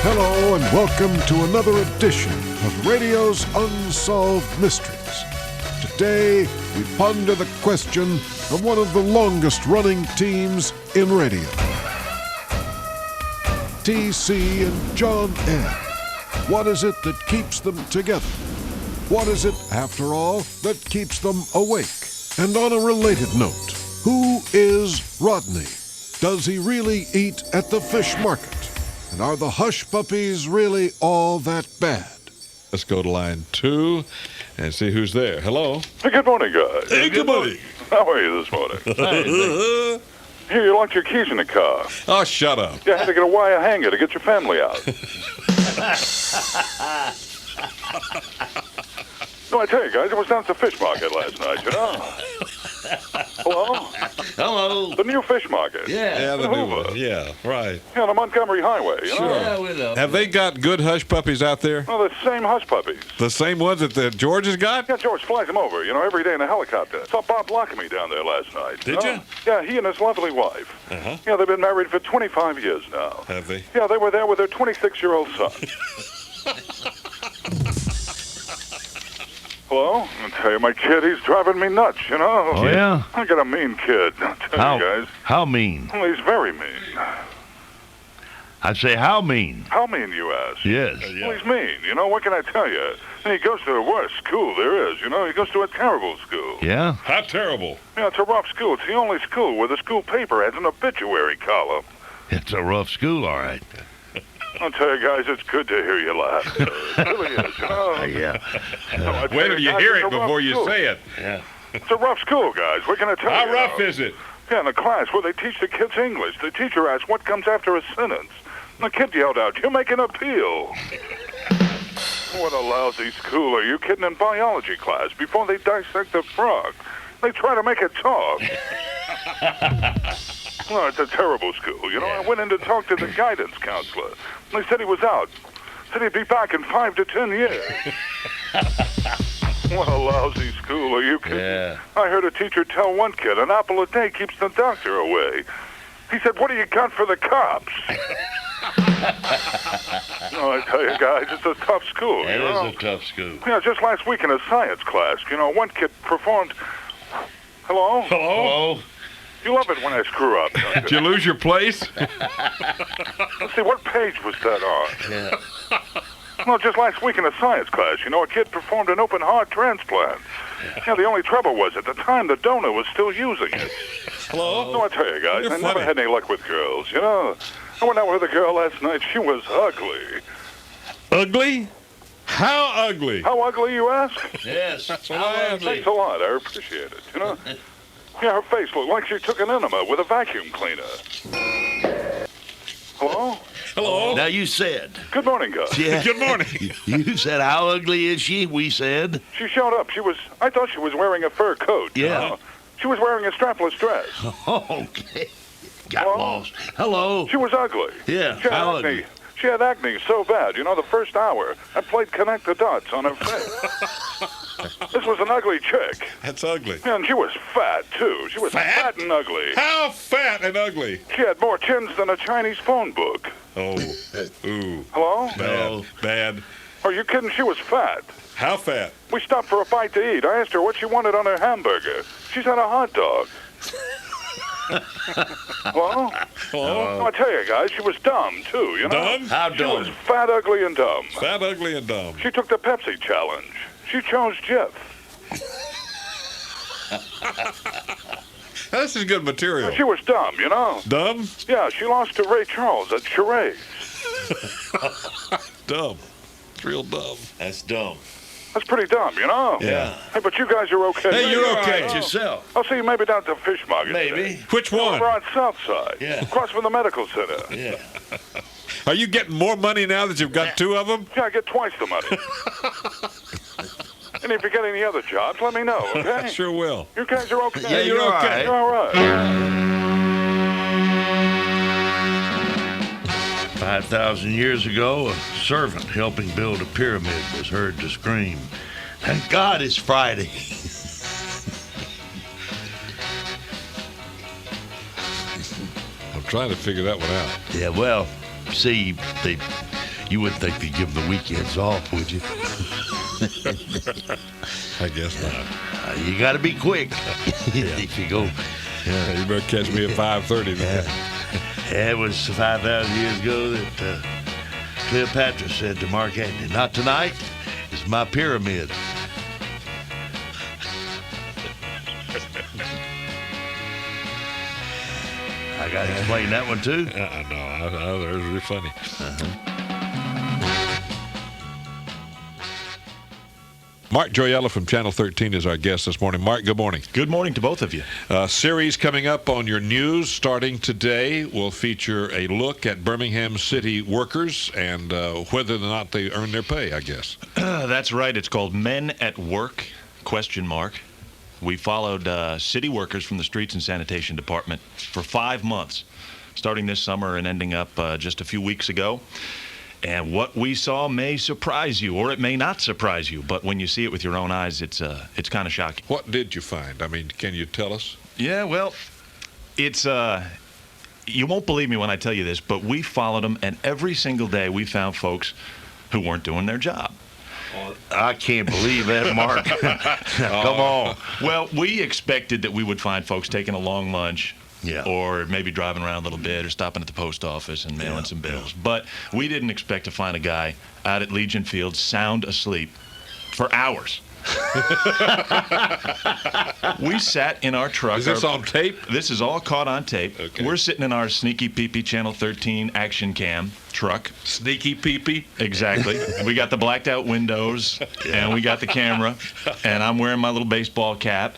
Hello and welcome to another edition of Radio's Unsolved Mysteries. Today, we ponder the question of one of the longest-running teams in radio. TC and John Ed. What is it that keeps them together? What is it, after all, that keeps them awake? And on a related note, who is Rodney? Does he really eat at the fish market? And are the hush puppies really all that bad? Let's go to line 2 and see who's there. Hello. Hey, good morning, guys. Hey, good morning. How are you this morning? Here, you locked your keys in the car. Oh, shut up. You had to get a wire hanger to get your family out. No, I tell you, guys, I was down at the fish market last night, you know? Hello? Hello. The new fish market. Yeah, the new one. Yeah, right. Yeah, on the Montgomery Highway, you know? Yeah, we know. Have they got good hush puppies out there? Oh, the same hush puppies. The same ones that George has got? Yeah, George flies them over, you know, every day in a helicopter. Saw Bob Lockamy down there last night. Did you? Yeah, he and his lovely wife. Uh-huh. Yeah, they've been married for 25 years now. Have they? Yeah, they were there with their 26-year-old son. Hello? I tell you, my kid, he's driving me nuts, you know? Oh, yeah? I got a mean kid, I tell you guys. How mean? Well, he's very mean. I'd say how mean? How mean, you ask? Yes. Well, he's mean, you know? What can I tell you? And he goes to the worst school there is, you know? He goes to a terrible school. Yeah? How terrible. Yeah, it's a rough school. It's the only school where the school paper has an obituary column. It's a rough school, all right. I'll tell you guys, it's good to hear you laugh. It really is, you know? Yeah. I tell Wait till you guys, hear it's it a rough before you school. say it. Yeah. It's a rough school, guys. What can I tell you? How rough is it? Yeah, in the class where they teach the kids English, the teacher asks what comes after a sentence. And the kid yelled out, "You make an appeal." What a lousy school. Are you kidding? In biology class, before they dissect the frog, they try to make it talk. Well, it's a terrible school. You know, I went in to talk to the guidance counselor. They said he was out. Said he'd be back in 5 to 10 years. What a lousy school. Are you kidding? Yeah. I heard a teacher tell one kid an apple a day keeps the doctor away. He said, "What do you got for the cops?" No, I tell you guys, it's a tough school. It you know? is a tough school. Yeah, just last week in a science class, you know, one kid performed... Hello? Hello? You love it when I screw up, don't Did you lose your place? Let's see, what page was that on? Yeah. Well, just last week in a science class, you know, a kid performed an open heart transplant. Yeah, the only trouble was, at the time, the donor was still using it. Hello? No, I tell you guys, You're I never funny. had any luck with girls, you know. I went out with a girl last night. She was ugly. Ugly? How ugly? How ugly, you ask? Yes. what I asked. Thanks a lot. I appreciate it, you know. Yeah, her face looked like she took an enema with a vacuum cleaner. Hello? Hello? Now you said. Good morning, guys. Yeah. Good morning. You said how ugly is she? We said. She showed up. I thought she was wearing a fur coat. you Yeah. know. She was wearing a strapless dress. Okay. Got Hello? lost. Hello? She was ugly. Yeah, She had how acne. ugly? She had acne so bad. You know, the first hour, I played connect the dots on her face. This was an ugly chick. That's ugly. Yeah, and she was fat, too. She was fat and ugly. How fat and ugly? She had more chins than a Chinese phone book. Oh, ooh, Hello? bad, No. bad. Are you kidding? She was fat. How fat? We stopped for a bite to eat. I asked her what she wanted on her hamburger. She said a hot dog. Hello? Hello? No, I tell you, guys, she was dumb, too, you know? Dumb? How She was dumb? fat, ugly, and dumb. Fat, ugly, and dumb. She took the Pepsi challenge. She chose Jeff. This is good material. She was dumb, you know? Dumb? Yeah, she lost to Ray Charles at charades. Dumb. It's real dumb. That's dumb. That's pretty dumb, you know? Yeah. Hey, but you guys are okay. Hey, you're okay. Right, yourself. I'll see you maybe down at the fish market. Maybe. today. Which one? Over on South Side. Yeah. Across from the medical center. Yeah. Are you getting more money now that you've got 2 of them? Yeah, I get twice the money. And if you get any other jobs, let me know, okay? I sure will. You guys are okay. Yeah, you're all okay. right. You're all right. 5,000 years ago, a servant helping build a pyramid was heard to scream, "Thank God it's Friday." I'm trying to figure that one out. Yeah, well, see, You wouldn't think they'd give them the weekends off, would you? I guess not. You got to be quick if you go. Yeah, you better catch me at 5:30. Yeah, it was 5,000 years ago that Cleopatra said to Mark Antony, "Not tonight. It's my pyramid." I got to explain that one too. No, they're really funny. Mark Joyella from Channel 13 is our guest this morning. Mark, good morning. Good morning to both of you. Series coming up on your news starting today will feature a look at Birmingham city workers and whether or not they earn their pay, I guess. That's right. It's called Men at Work, ? We followed city workers from the Streets and Sanitation Department for 5 months, starting this summer and ending up just a few weeks ago. And what we saw may surprise you, or it may not surprise you. But when you see it with your own eyes, it's kind of shocking. What did you find? I mean, can you tell us? Yeah, well, it's you won't believe me when I tell you this, but we followed them, and every single day we found folks who weren't doing their job. I can't believe that, Mark. Come on. Well, we expected that we would find folks taking a long lunch. Yeah. Or maybe driving around a little bit or stopping at the post office and mailing some bills. But we didn't expect to find a guy out at Legion Field sound asleep for hours. We sat in our truck. Is this on tape? This is all caught on tape. Okay. We're sitting in our sneaky peepee Channel 13 action cam truck. Sneaky peepee? Exactly. We got the blacked out windows and we got the camera. And I'm wearing my little baseball cap.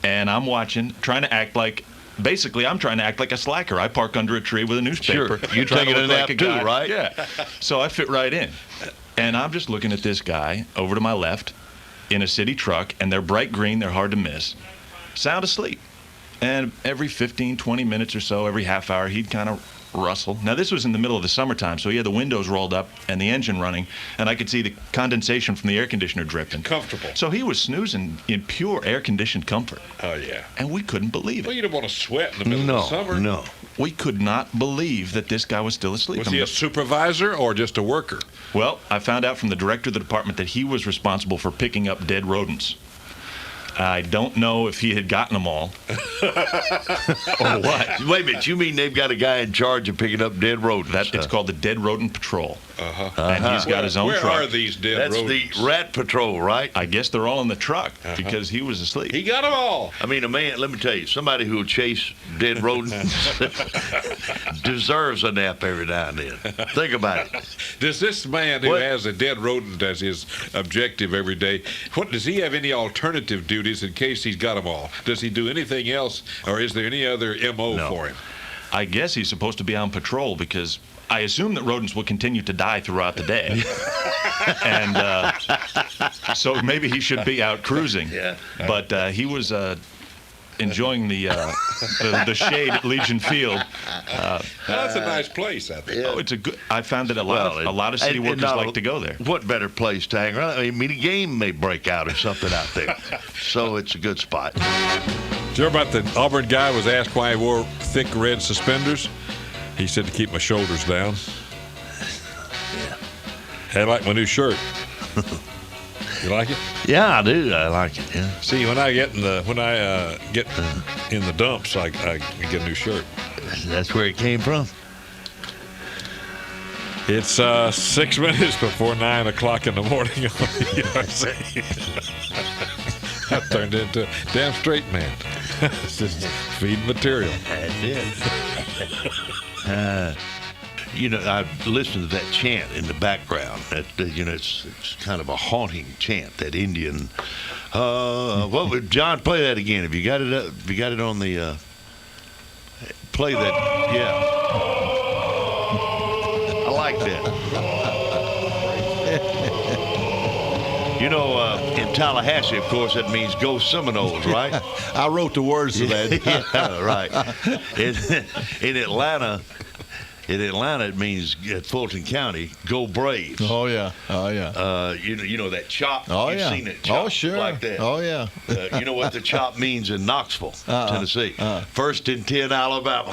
And I'm watching, trying to act like... Basically, I'm trying to act like a slacker. I park under a tree with a newspaper. Sure. You're taking a nap too, right? Yeah. So I fit right in. And I'm just looking at this guy over to my left in a city truck, and they're bright green. They're hard to miss. Sound asleep. And every 15, 20 minutes or so, every half hour, he'd kind of rustle. Now, this was in the middle of the summertime, so he had the windows rolled up and the engine running, and I could see the condensation from the air conditioner dripping. Comfortable. So he was snoozing in pure air-conditioned comfort. Oh, yeah. And we couldn't believe Well, it. you don't want to sweat in the middle of the summer. No. We could not believe that this guy was still asleep. Was he a supervisor or just a worker? Well, I found out from the director of the department that he was responsible for picking up dead rodents. I don't know if he had gotten them all or what. Wait a minute. You mean they've got a guy in charge of picking up dead rodents? It's called the Dead Rodent Patrol. And he's got his own Where truck. are these dead That's rodents? the rat patrol, right? I guess they're all in the truck because he was asleep. He got them all. I mean, a man, let me tell you, somebody who will chase dead rodents deserves a nap every now and then. Think about it. Does this man who What? has a dead rodent as his objective every day, what does he have any alternative duties in case he's got them all? Does he do anything else, or is there any other MO No. for him? I guess he's supposed to be on patrol because I assume that rodents will continue to die throughout the day. And so maybe he should be out cruising. Yeah. But he was enjoying the shade at Legion Field. That's a nice place, I think. Oh, it's a good. I found that a lot of city workers like to go there. What better place to hang around? I mean, a game may break out or something out there. So it's a good spot. Did you hear about the Auburn guy was asked why he wore thick red suspenders? He said to keep my shoulders down. Yeah. I like my new shirt. You like it? Yeah, I do. I like it. Yeah. See, when I get in the dumps, I get a new shirt. That's where it came from. It's 6 minutes before 9 o'clock in the morning on the ERC. I turned into a damn straight man. It's just feeding material. That's it. You know, I've listened to that chant in the background. That it's kind of a haunting chant. That Indian. What would John play that again? Have you got it up? Have you got it on the? Play that. Yeah. I like that. You know, in Tallahassee, of course, that means go Seminoles, right? I wrote the words to that. Yeah, right. In Atlanta, it means at Fulton County, go Braves. Oh yeah. You know that chop. Oh You've yeah. seen it chop Oh sure. like that. Oh yeah. You know what the chop means in Knoxville, Tennessee? First and 10, Alabama.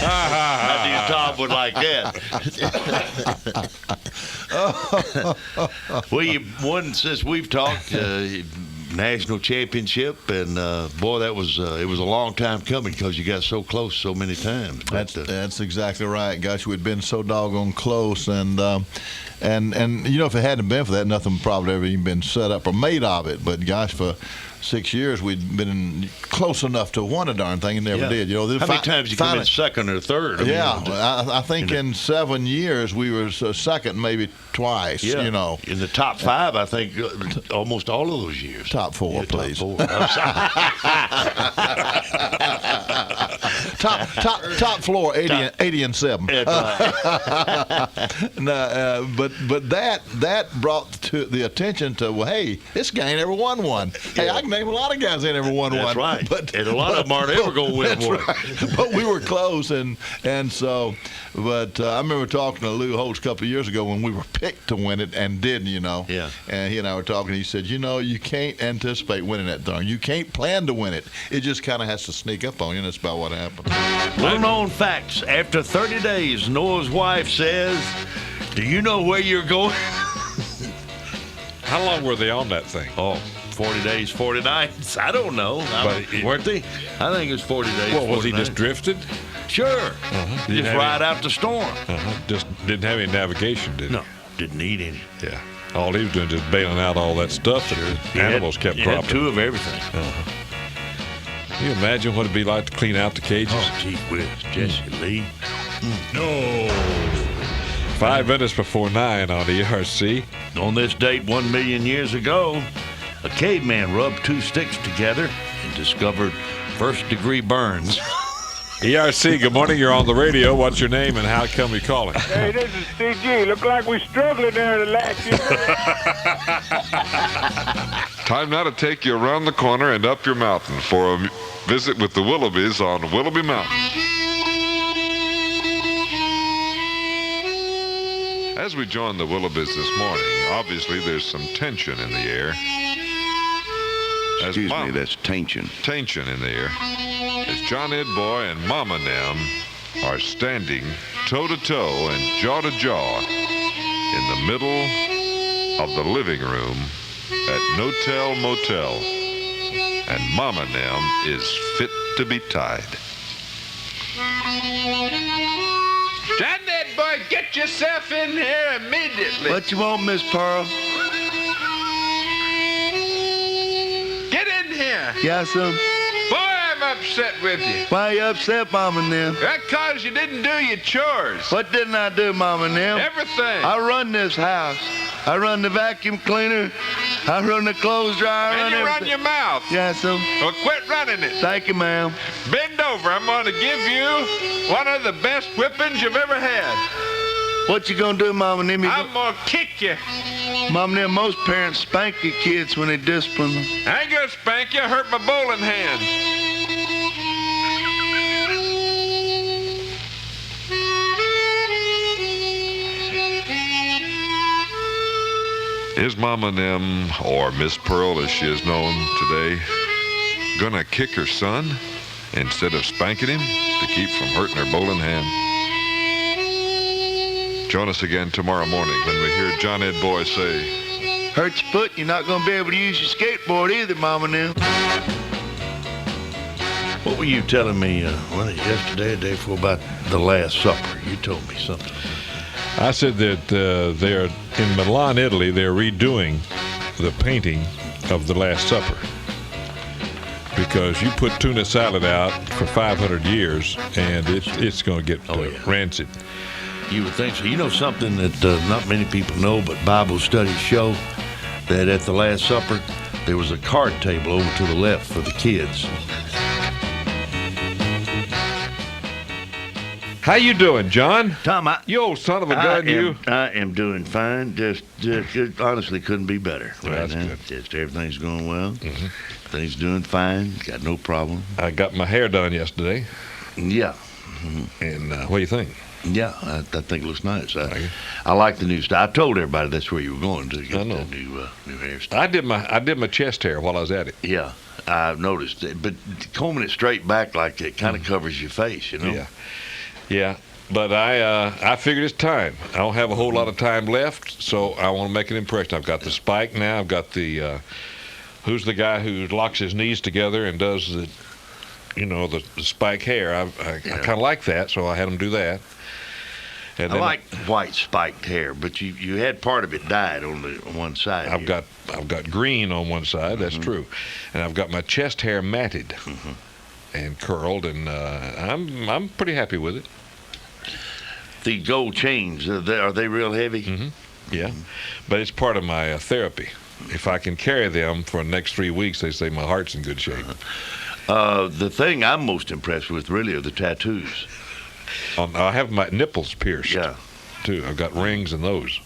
How do you top would like that. Well, you won since we've talked. National championship, and boy, that was it was a long time coming because you got so close so many times. But, That's exactly right. Gosh, we'd been so doggone close, and you know, if it hadn't been for that, nothing probably ever even been set up or made of it. But gosh, for 6 years we'd been close enough to win a darn thing and never did. You know, how many times you come in second or third? I think in 7 years we were second maybe twice. Yeah. You know, in the top 5, I think almost all of those years. Top 4, please. Top 4. top floor 80 and 7. That's right. But that brought to the attention to, well, hey, this guy ain't ever won one. Hey, I can name a lot of guys ain't ever won one. That's right. But, and a lot of them aren't ever going to win that's one. Right. But we were close, and so. But I remember talking to Lou Holtz a couple of years ago when we were picked to win it and didn't, you know. Yeah. And he and I were talking. He said, you know, you can't anticipate winning that thing. You can't plan to win it. It just kind of has to sneak up on you, and that's about what happened. Little known facts. After 30 days, Noah's wife says, do you know where you're going? How long were they on that thing? Oh, 40 days, 40 nights. I don't know. Weren't they? I think it was 40 days. Well, was he 40 just nights. drifted? Sure. Just ride out the storm. Just didn't have any navigation, did he? No, didn't need any. Yeah. All he was doing just bailing out all that stuff that the animals kept He dropping. had 2 of everything. Can you imagine what it'd be like to clean out the cages? Oh, gee whiz, Jesse Lee. No. 5 minutes before 9 on the ERC. On this date 1 million years ago, a caveman rubbed 2 sticks together and discovered first-degree burns. ERC, good morning. You're on the radio. What's your name and how come you calling? Hey, this is CG. Look like we're struggling there in the last few minutes. Time now to take you around the corner and up your mountain for a visit with the Willoughbys on Willoughby Mountain. As we join the Willoughbys this morning, obviously there's some tension in the air. Excuse me, that's tension. Tension in the air. As John Ed Boy and Mama Nem are standing toe-to-toe and jaw-to-jaw in the middle of the living room at No-Tell Motel. And Mama Nem is fit to be tied. John Ed Boy, get yourself in here immediately. What you want, Miss Pearl? Get in here. Yes, sir. Boy, I'm upset with you. Why you upset, Mama Nem? That's 'cause you didn't do your chores. What didn't I do, Mama Nem? Everything. I run this house. I run the vacuum cleaner. I run the clothes dryer. And you run everything. your mouth. Yes, sir. Well, quit running it. Thank you, ma'am. Bend over. I'm going to give you one of the best whippings you've ever had. What you gonna do, Mama Nem? I'm going to kick you. Mama Nem, most parents spank their kids when they discipline them. I ain't going to spank you. I hurt my bowling hand. Is Mama Nem, or Miss Pearl as she is known today, gonna kick her son instead of spanking him to keep from hurting her bowling hand? Join us again tomorrow morning when we hear John Ed Boy say, Hurt your foot, you're not gonna be able to use your skateboard either, Mama Nem. What were you telling me yesterday, the day before, about the Last Supper? You told me something. I said that they're in Milan, Italy. They're redoing the painting of the Last Supper because you put tuna salad out for 500 years and it's going to get rancid. You would think so. You know something that not many people know, but Bible studies show that at the Last Supper there was a card table over to the left for the kids. How you doing, John? Tom, You old son of a gun, you. I am doing fine. Just honestly couldn't be better right That's now. good. Just everything's going well. Things doing fine. Got no problem. I got my hair done yesterday. Yeah. And what do you think? Yeah, I think it looks nice. I like the new style. I told everybody that's where you were going to get I know. the new hairstyle. I did my chest hair while I was at it. Yeah, I've noticed it. But combing it straight back like that kind of covers your face, you know? Yeah. But I figured it's time. I don't have a whole lot of time left, so I want to make an impression. I've got the spike now. I've got the who's the guy who locks his knees together and does the spike hair. I kind of like that, so I had him do that. And I like white spiked hair, but you had part of it dyed on one side. I've got green on one side. That's true, and I've got my chest hair matted and curled, and I'm pretty happy with it. The gold chains, are they real heavy? Mm-hmm. Yeah, but it's part of my therapy. If I can carry them for the next 3 weeks, they say my heart's in good shape. The thing I'm most impressed with really are the tattoos. I have my nipples pierced. Yeah. Too. I've got rings in those.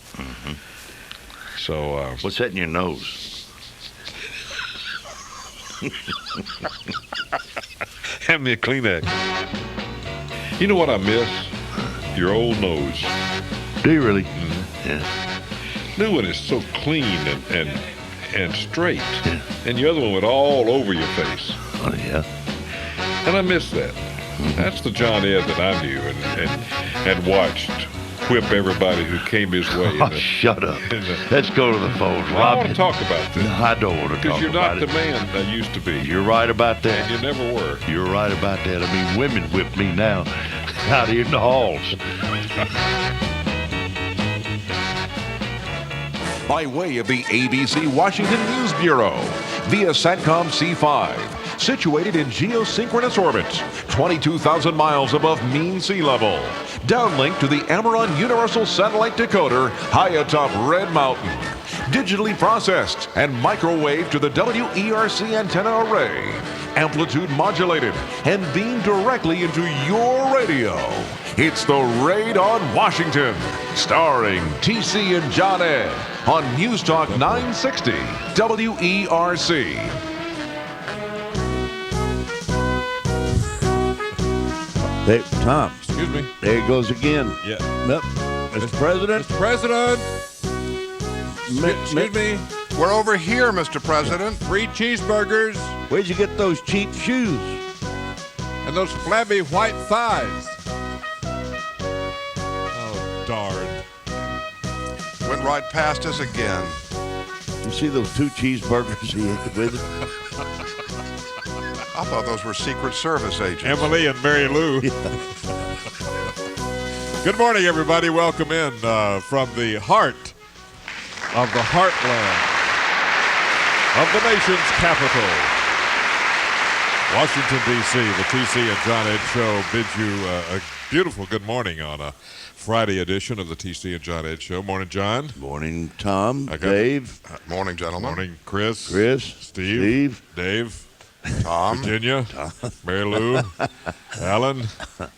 So. What's that in your nose? Hand me a Kleenex. You know what I miss? Your old nose. Do you really? Mm-hmm. Yeah. New one is so clean and straight. Yeah. And the other one went all over your face. Oh, yeah. And I miss that. That's the John Ed that I knew and watched whip everybody who came his way. Oh, shut up. Let's go to the phones. Well, I want to talk about this. No, I don't want to talk about it. Because you're not the man I used to be. You're right about that. And you never were. You're right about that. I mean, women whip me now out here in the halls. By way of the ABC Washington News Bureau, via Satcom C5, situated in geosynchronous orbit, 22,000 miles above mean sea level. Downlink to the Amaron Universal Satellite Decoder high atop Red Mountain. Digitally processed and microwave to the WERC antenna array. Amplitude modulated and beamed directly into your radio. It's the Raid on Washington, starring TC and John Ed on News Talk 960 WERC. Hey, Tom. Excuse me. There he goes again. Yeah. Yep. Mr. President. Mr. President. Excuse me. We're over here, Mr. President. 3 cheeseburgers. Where'd you get those cheap shoes? And those flabby white thighs. Oh, darn. Went right past us again. You see those 2 cheeseburgers he ate with it? I thought those were Secret Service agents. Emily and Mary Lou. Good morning, everybody. Welcome in from the heart of the heartland of the nation's capital, Washington, D.C. The TC and John Ed Show bids you a beautiful good morning on a Friday edition of the TC and John Ed Show. Morning, John. Morning, Tom. Dave. Morning, gentlemen. Morning, Chris. Steve. Dave. Tom. Virginia. Mary Lou. Alan.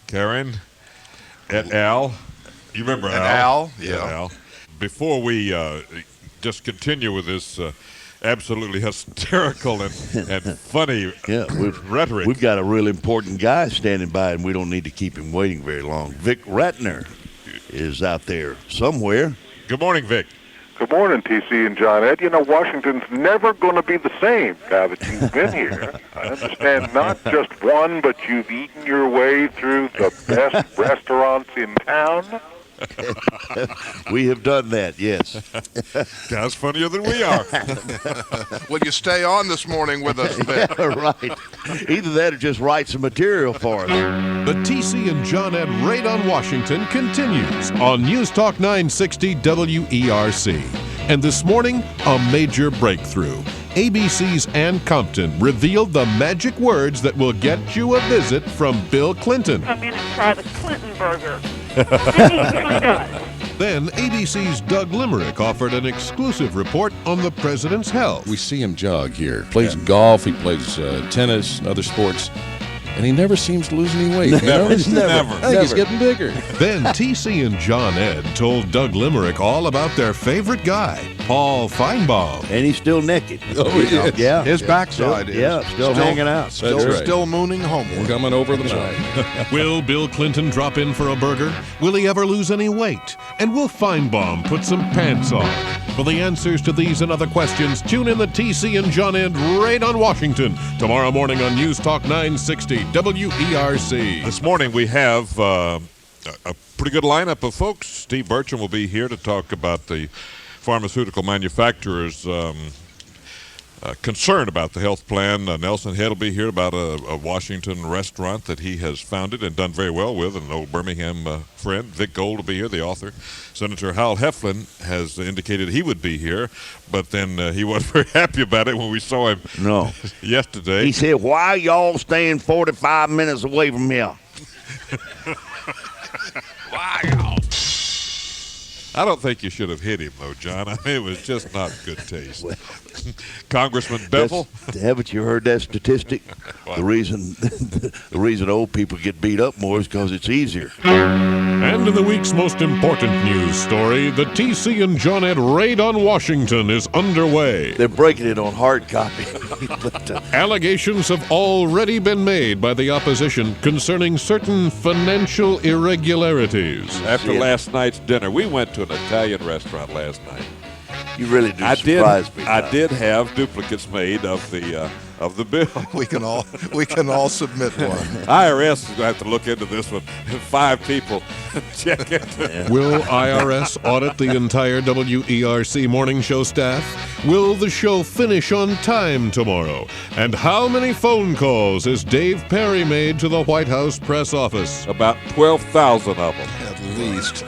Karen. Et al. You remember Al? Yeah. Al. Before we just continue with this absolutely hysterical and funny rhetoric. We've got a real important guy standing by, and we don't need to keep him waiting very long. Vic Ratner is out there somewhere. Good morning, Vic. Good morning, TC and John Ed. You know, Washington's never going to be the same now that you've been here. I understand not just one, but you've eaten your way through the best restaurants in town. We have done that, yes. Guy's funnier than we are. Will you stay on this morning with us, Vic? Right. Either that or just write some material for us. The TC and John Ed Raid on Washington continues on News Talk 960 WERC. And this morning, a major breakthrough. ABC's Ann Compton revealed the magic words that will get you a visit from Bill Clinton. Come in and try the Clinton burger. Then ABC's Doug Limerick offered an exclusive report on the president's health. We see him jog here. Plays golf, he plays tennis, other sports, and he never seems to lose any weight. Never. I think he's getting bigger. Then TC and John Ed told Doug Limerick all about their favorite guy, Paul Feinbaum. And he's still naked. Oh, yeah. His backside is. Yeah, still hanging out. Still mooning homeward. Coming over the night. Will Bill Clinton drop in for a burger? Will he ever lose any weight? And will Feinbaum put some pants on? For the answers to these and other questions, tune in the TC and John Ed Raid on Washington tomorrow morning on News Talk 960 WERC. This morning we have a pretty good lineup of folks. Steve Bertram will be here to talk about the pharmaceutical manufacturers' concern about the health plan. Nelson Head will be here about a Washington restaurant that he has founded and done very well with, an old Birmingham friend. Vic Gold will be here, the author. Senator Hal Heflin has indicated he would be here, but then he wasn't very happy about it when we saw him yesterday. He said, "Why y'all staying 45 minutes away from here?" Why y'all? I don't think you should have hit him, though, John. I mean, it was just not good taste. Congressman Bevel. Haven't you heard that statistic? The reason old people get beat up more is because it's easier. And in the week's most important news story, the TC and John Ed raid on Washington is underway. They're breaking it on hard copy. Allegations have already been made by the opposition concerning certain financial irregularities. After last night's dinner, we went to an Italian restaurant last night. You really do surprise me. I did have duplicates made of the bill. We can all submit one. IRS is going to have to look into this one. 5 people check it. Will IRS audit the entire WERC morning show staff? Will the show finish on time tomorrow? And how many phone calls has Dave Perry made to the White House press office? About 12,000 of them. At least.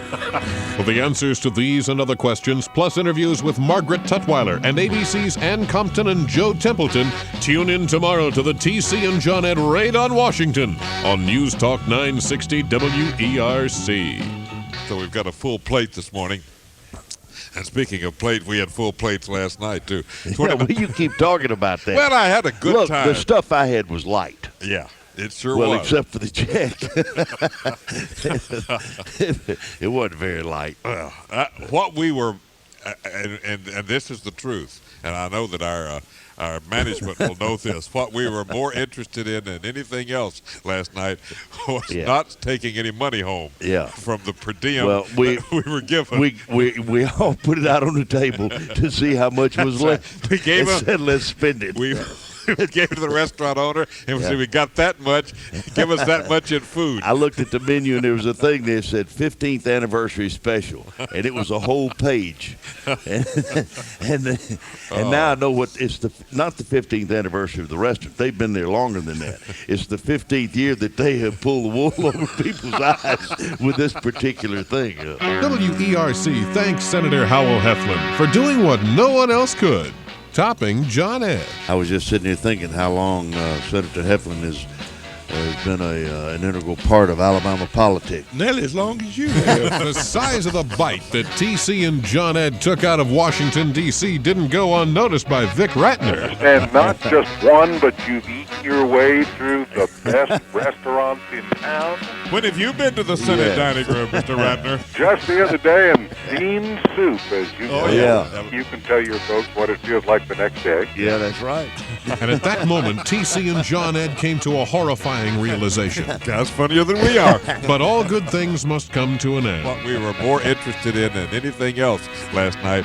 For the answers to these and other questions, plus interviews with Margaret Tutwiler and ABC's Ann Compton and Joe Templeton, tune in tomorrow to the TC and John Ed Raid on Washington on News Talk 960 WERC. So we've got a full plate this morning. And speaking of plate, we had full plates last night, too. Yeah, well, you keep talking about that. Well, I had a good time. The stuff I had was light. Yeah. It sure was. Well, except for the check. It wasn't very light. Well, what we were, and this is the truth, and I know that our management will know this. What we were more interested in than anything else last night was not taking any money home from the per diem we were given. We all put it out on the table to see how much was left. We gave and said, let's spend it. We gave it to the restaurant owner and we said, we got that much. Give us that much in food. I looked at the menu and there was a thing there that said 15th anniversary special, and it was a whole page. And now I know what it's not the 15th anniversary of the restaurant. They've been there longer than that. It's the 15th year that they have pulled the wool over people's eyes with this particular thing. WERC thanks Senator Howell Heflin for doing what no one else could. Topping John Ed. I was just sitting here thinking how long Senator Heflin has been an integral part of Alabama politics. Nearly as long as you have. The size of the bite that TC and John Ed took out of Washington, D.C. didn't go unnoticed by Vic Ratner. And not just one, but you've eaten your way through the best restaurants in town. When have you been to the Senate dining room, Mr. Ratner? Just the other day in bean soup, as you know. Yeah. You can tell your folks what it feels like the next day. Yeah, that's right. And at that moment, TC and John Ed came to a horrifying realization. That's funnier than we are. But all good things must come to an end. What we were more interested in than anything else last night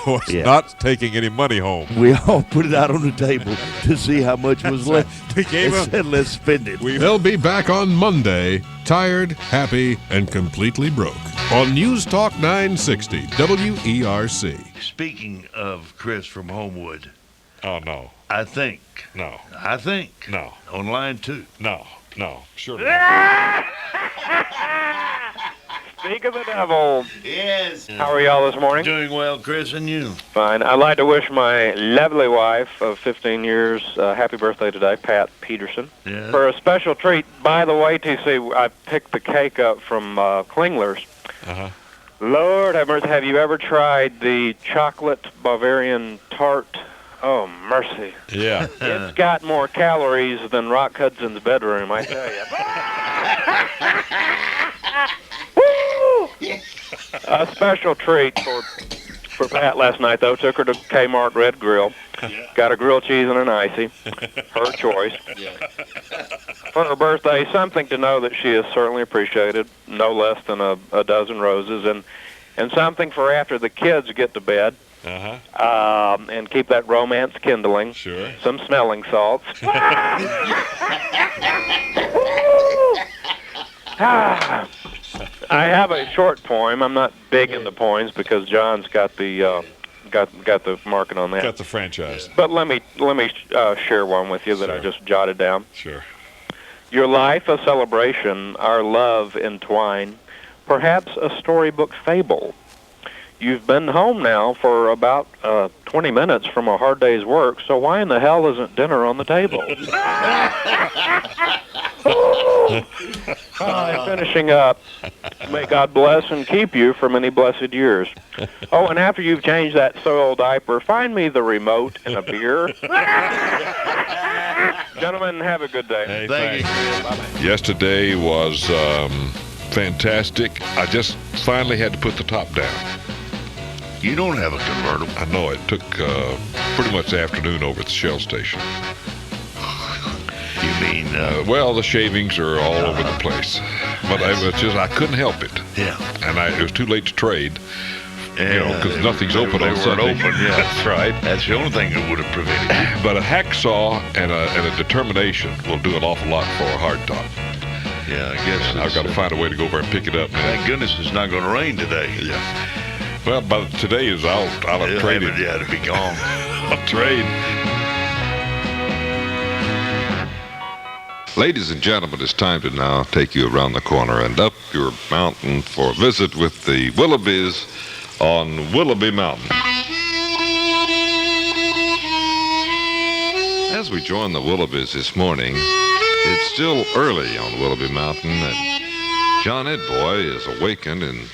was not taking any money home. We all put it out on the table to see how much was left. We gave and said, let's spend it. They'll be back on Monday, tired, happy, and completely broke. On News Talk 960 WERC. Speaking of Chris from Homewood. Oh, no. I think. No. On line 2. No. Sure not. Speak of the devil. Yes. How are y'all this morning? Doing well, Chris, and you? Fine. I'd like to wish my lovely wife of 15 years happy birthday today, Pat Peterson. Yeah. For a special treat. By the way, TC, I picked the cake up from Klingler's. Uh-huh. Lord have mercy, have you ever tried the chocolate Bavarian tart? Oh, mercy. Yeah. It's got more calories than Rock Hudson's bedroom, I tell you. A special treat for Pat last night, though. Took her to Kmart Red Grill. Got a grilled cheese and an icy. Her choice. For her birthday, something to know that she is certainly appreciated, no less than a dozen roses, and something for after the kids get to bed. And keep that romance kindling. Sure. Some smelling salts. I have a short poem. I'm not big into poems because John's got the got the marking on that. Got the franchise. But let me share one with you that I just jotted down. Sure. Your life a celebration, our love entwine, perhaps a storybook fable. You've been home now for about 20 minutes from a hard day's work, so why in the hell isn't dinner on the table? Finishing up, may God bless and keep you for many blessed years. Oh, and after you've changed that soiled diaper, find me the remote and a beer. Gentlemen, have a good day. Hey, Thank you. Bye-bye. Yesterday was fantastic. I just finally had to put the top down. You don't have a convertible. I know it took pretty much the afternoon over at the Shell station. You mean? Well, the shavings are all over the place, but it was just I couldn't help it. Yeah. And it was too late to trade. Because nothing's open on they Sunday. weren't open, yeah. That's right. That's the only thing that would have prevented it. But a hacksaw and a determination will do an awful lot for a hardtop. Yeah, I guess I've got to find a way to go over and pick it up, man. Thank goodness it's not going to rain today. Yeah. Well, by today is out. I'll have traded. Yeah, to be gone. I'll trade. Ladies and gentlemen, it's time to now take you around the corner and up your mountain for a visit with the Willoughbys on Willoughby Mountain. As we join the Willoughbys this morning, it's still early on Willoughby Mountain, and John Ed Boy is awakened in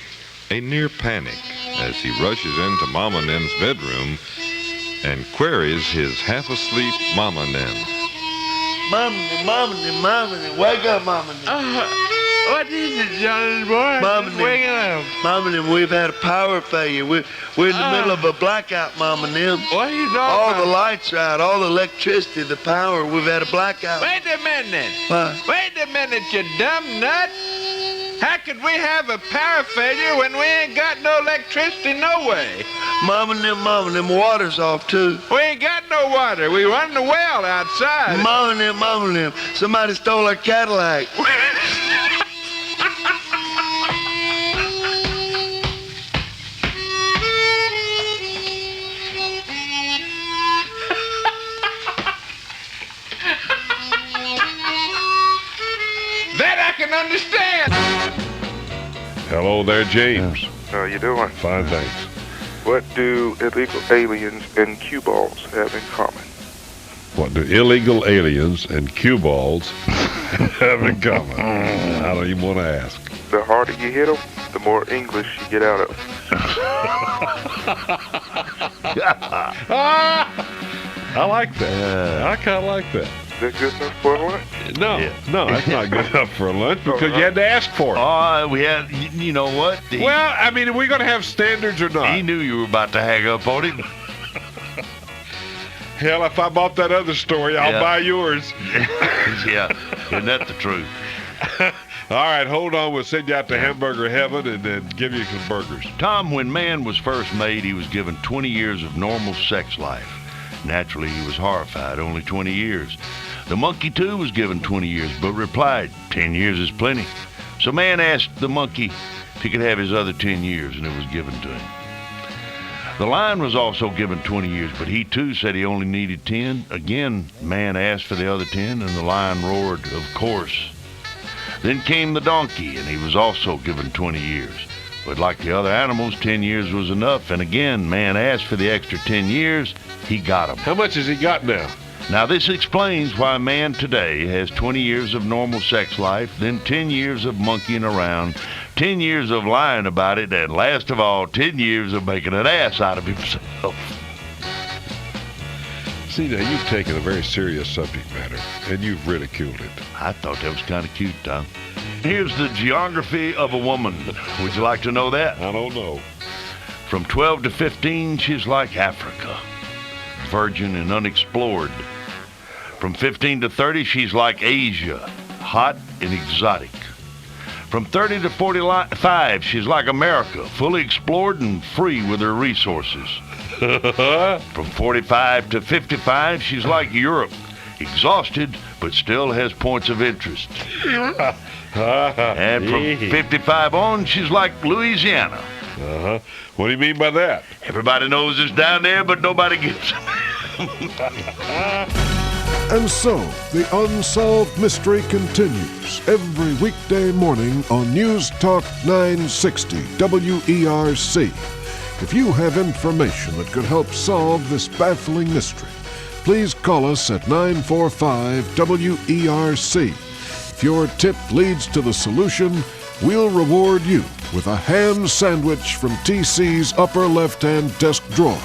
a near panic as he rushes into Mama Nem's bedroom and queries his half-asleep Mama Nem. Mama, wake up, Mama. What is it, Johnny boy? Mama, Waking up. Mama, we've had a power failure. We're in the middle of a blackout, Mama Nim. What are you talking All about? the lights are out, all the electricity, the power. We've had a blackout. Wait a minute. What? Wait a minute, you dumb nut. How could we have a power failure when we ain't got no electricity no way? Mama, Nim, water's off too. We ain't got no water. We run the well outside. Mama, Nim, somebody stole our Cadillac. That I can understand. Hello there, James. How you doing? Fine, thanks. What do illegal aliens and cue balls have in common? What do illegal aliens and cue balls have in common? I don't even want to ask. The harder you hit them, the more English you get out of them. I like that. I kind of like that. Is that good enough for lunch? No, that's not good enough for lunch because you had to ask for it. We had, you know what? Well, I mean, are we going to have standards or not? He knew you were about to hang up on him. Hell, if I bought that other story, I'll buy yours. Yeah, isn't that the truth? All right, hold on. We'll send you out to hamburger heaven and then give you some burgers. Tom, when man was first made, he was given 20 years of normal sex life. Naturally, he was horrified, only 20 years. The monkey, too, was given 20 years, but replied, 10 years is plenty. So man asked the monkey if he could have his other 10 years, and it was given to him. The lion was also given 20 years, but he, too, said he only needed 10. Again, man asked for the other 10, and the lion roared, of course. Then came the donkey, and he was also given 20 years. But like the other animals, 10 years was enough, and again, man asked for the extra 10 years. He got them. How much has he got now? Now, this explains why man today has 20 years of normal sex life, then 10 years of monkeying around, 10 years of lying about it, and last of all, 10 years of making an ass out of himself. See, now, you've taken a very serious subject matter, and you've ridiculed it. I thought that was kind of cute, Tom. Here's the geography of a woman. Would you like to know that? I don't know. From 12 to 15, she's like Africa, virgin and unexplored. From 15 to 30, she's like Asia, hot and exotic. From 30 to 45, she's like America, fully explored and free with her resources. From 45 to 55, she's like Europe, exhausted but still has points of interest. And from 55 on, she's like Louisiana. Uh-huh. What do you mean by that? Everybody knows it's down there, but nobody gets it. And so, the unsolved mystery continues every weekday morning on News Talk 960 WERC. If you have information that could help solve this baffling mystery, please call us at 945-WERC. If your tip leads to the solution, we'll reward you with a ham sandwich from TC's upper left-hand desk drawer.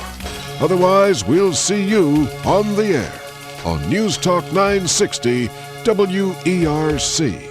Otherwise, we'll see you on the air on News Talk 960 WERC.